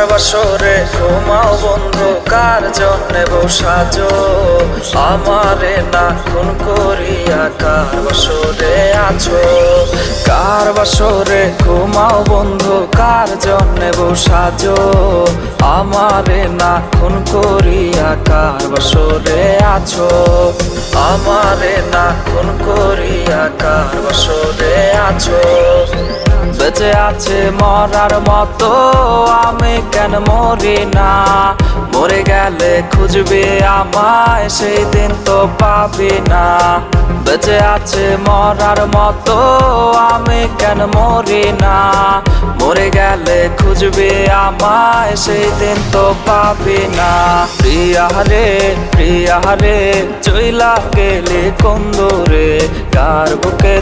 কার বাসরে ঘুমাও বন্ধু, কার জন্যে বসাজো আমারে না খুন করিয়া, কার বাসরে আছো। কার বাসরে ঘুমাও বন্ধু, কার জন্যে বসাজো আমারে না খুন করিয়া, কার বাসরে আছো আমারে না খুন করিয়া, কার বাসরে আছো। বেঁচে আছে মরার মতো আমি কেন মরি না, মরে গেলে খুঁজবে আমায় সেই দিন তো পাবি না। বেঁচে আছে মরার মতো আমি কেন মরি না, মরে গেলে খুঁজবে আমায় সেই দিন তো পাবি না। প্রিয়া রে চইলা গেলে কোন দূরে, কার বুকে